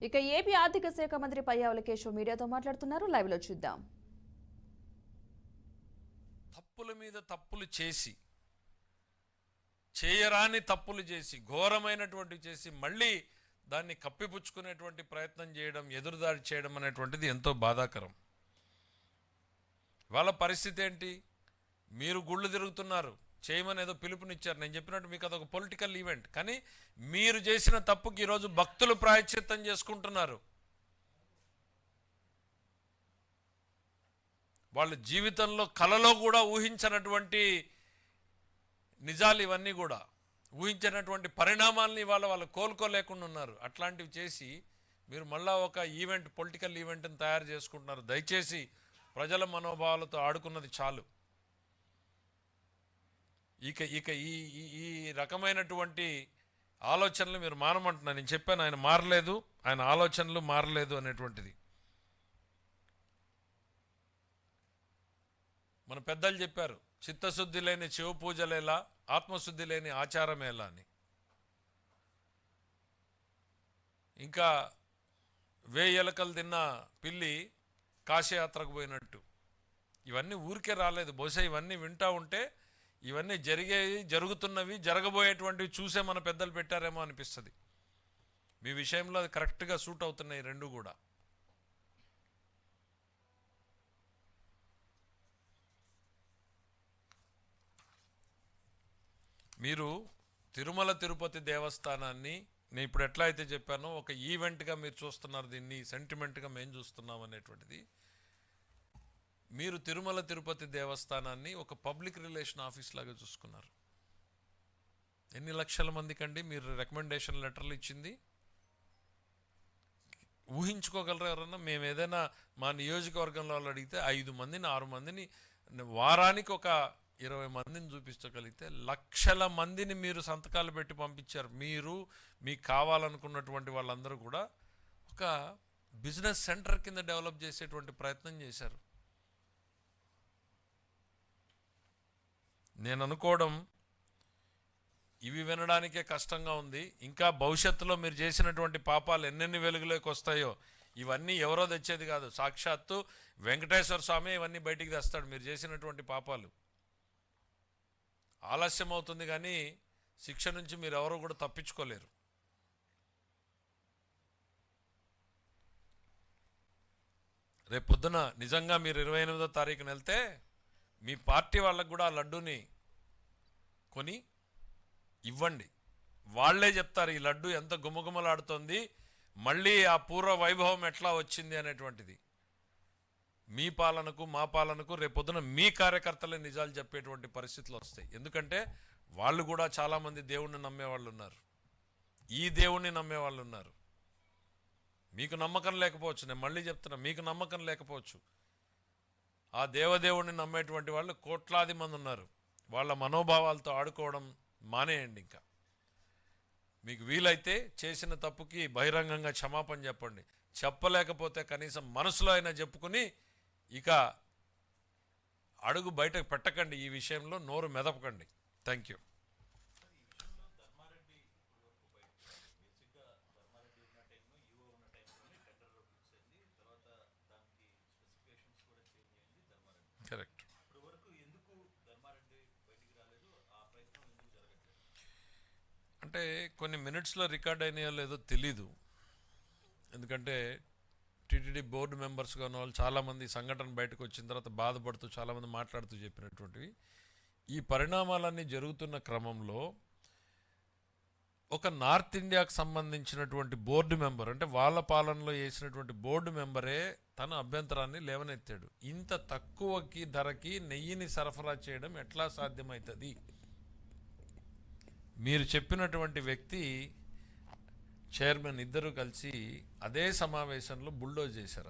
ఇక ఏపీ ఆర్థిక శాఖ మంత్రి పయ్యావుల కేశవ్ మీడియాతో మాట్లాడుతున్నారు. లైవ్ లో చూద్దాం. తప్పుల మీద తప్పులు చేసి, చేయరాని తప్పులు చేసి, ఘోరమైనటువంటి చేసి మళ్ళీ దాన్ని కప్పిపుచ్చుకునేటువంటి ప్రయత్నం చేయడం, ఎదురుదాడి చేయడం అనేటువంటిది ఎంతో బాధాకరం. వాళ్ళ పరిస్థితి ఏంటి? మీరు గుళ్ళు తిరుగుతున్నారు, చేయమని ఏదో పిలుపునిచ్చారు. నేను చెప్పినట్టు మీకు అదొక పొలిటికల్ ఈవెంట్. కానీ మీరు చేసిన తప్పుకి ఈరోజు భక్తులు ప్రాయశ్చిత్తం చేసుకుంటున్నారు. వాళ్ళ జీవితంలో కలలో కూడా ఊహించినటువంటి నిజాలు ఇవన్నీ కూడా, ఊహించినటువంటి పరిణామాలని వాళ్ళు కోలుకోలేకుండా ఉన్నారు. అట్లాంటివి చేసి మీరు మళ్ళా ఒక ఈవెంట్, పొలిటికల్ ఈవెంట్ని తయారు చేసుకుంటున్నారు. దయచేసి ప్రజల మనోభావాలతో ఆడుకున్నది చాలు. ఇక ఇక ఈ ఈ రకమైనటువంటి ఆలోచనలు మీరు మానమంటున్నారు. నేను చెప్పాను, ఆయన మారలేదు, ఆయన ఆలోచనలు మారలేదు అనేటువంటిది. మన పెద్దలు చెప్పారు, చిత్తశుద్ధి లేని శివ పూజలేలా, ఆత్మశుద్ధి లేని ఆచారమేలా అని. ఇంకా వేయలకలు తిన్న పిల్లి కాశయాత్రకు పోయినట్టు. ఇవన్నీ ఊరికే రాలేదు. బహుశా ఇవన్నీ వింటూ ఉంటే ఇవన్నీ జరుగుతున్నవి, జరగబోయేటువంటివి చూసే మన పెద్దలు పెట్టారేమో అనిపిస్తుంది. మీ విషయంలో అది కరెక్ట్గా సూట్ అవుతున్నాయి రెండు కూడా. మీరు తిరుమల తిరుపతి దేవస్థానాన్ని నేను ఇప్పుడు ఎట్లా అయితే చెప్పానో ఒక ఈవెంట్గా మీరు చూస్తున్నారు, దీన్ని సెంటిమెంట్గా మేము చూస్తున్నాం అనేటువంటిది. మీరు తిరుమల తిరుపతి దేవస్థానాన్ని ఒక పబ్లిక్ రిలేషన్ ఆఫీస్ లాగా చూసుకున్నారు. ఎన్ని లక్షల మందికి అండి మీరు రికమెండేషన్ లెటర్లు ఇచ్చింది? ఊహించుకోగలరా ఎవరన్నా? మేము ఏదైనా మా నియోజకవర్గంలో వాళ్ళు అడిగితే 5 మందిని 6 మందిని, వారానికి ఒక 20 మందిని చూపించగలిగితే లక్షల మందిని మీరు సంతకాలు పెట్టి పంపించారు. మీరు మీకు కావాలనుకున్నటువంటి వాళ్ళందరూ కూడా ఒక బిజినెస్ సెంటర్ కింద డెవలప్ చేసేటువంటి ప్రయత్నం చేశారు. నేను అనుకోవడం ఇవి వినడానికే కష్టంగా ఉంది. ఇంకా భవిష్యత్తులో మీరు చేసినటువంటి పాపాలు ఎన్నెన్ని వెలుగులోకి వస్తాయో ఇవన్నీ ఎవరో తెచ్చేది కాదు. సాక్షాత్తు వెంకటేశ్వర స్వామి ఇవన్నీ బయటికి తెస్తాడు, మీరు చేసినటువంటి పాపాలు. ఆలస్యం అవుతుంది కానీ శిక్ష నుంచి మీరు ఎవరో కూడా తప్పించుకోలేరు. రేపు పొద్దున నిజంగా మీరు 28వ తారీఖున వెళ్తే మీ పార్టీ వాళ్ళకు కూడా ఆ లడ్డూని కొని ఇవ్వండి. వాళ్లే చెప్తారు ఈ లడ్డు ఎంత గుమగుమలాడుతోంది, మళ్ళీ ఆ పూర్వ వైభవం ఎట్లా వచ్చింది అనేటువంటిది. మీ పాలనకు మా పాలనకు రేపొద్దున మీ కార్యకర్తలే నిజాలు చెప్పేటువంటి పరిస్థితులు వస్తాయి. ఎందుకంటే వాళ్ళు కూడా చాలామంది దేవుణ్ణి నమ్మేవాళ్ళు ఉన్నారు, ఈ దేవుణ్ణి నమ్మేవాళ్ళు ఉన్నారు. మీకు నమ్మకం లేకపోవచ్చు, నేను మళ్ళీ చెప్తున్నా, మీకు నమ్మకం లేకపోవచ్చు. ఆ దేవదేవుణ్ణి నమ్మేటువంటి వాళ్ళు కోట్లాది మంది ఉన్నారు. వాళ్ళ మనోభావాలతో ఆడుకోవడం మానేయండి. ఇంకా మీకు వీలైతే చేసిన తప్పుకి బహిరంగంగా క్షమాపణ చెప్పండి. చెప్పలేకపోతే కనీసం మనసులో అయినా చెప్పుకుని ఇక అడుగు బయటకు పెట్టకండి. ఈ విషయంలో నోరు మెదపకండి. Thank you. కరెక్ట్. అంటే కొన్ని మినిట్స్లో రికార్డ్ అయినాయో లేదో తెలీదు. ఎందుకంటే టీటీడీ బోర్డు మెంబర్స్గా ఉన్న వాళ్ళు చాలామంది సంఘటన బయటకు వచ్చిన తర్వాత బాధపడుతూ చాలామంది మాట్లాడుతూ చెప్పినటువంటివి. ఈ పరిణామాలన్నీ జరుగుతున్న క్రమంలో ఒక నార్త్ ఇండియాకు సంబంధించినటువంటి బోర్డు మెంబర్, అంటే వాళ్ళ పాలనలో వేసినటువంటి బోర్డు మెంబరే తన అభ్యంతరాన్ని లేవనెత్తాడు. ఇంత తక్కువకి ధరకి నెయ్యిని సరఫరా చేయడం ఎట్లా సాధ్యమవుతుంది? మీరు చెప్పినటువంటి వ్యక్తి, చైర్మన్ ఇద్దరు కలిసి అదే సమావేశంలో బుల్డోజ్ చేశారు.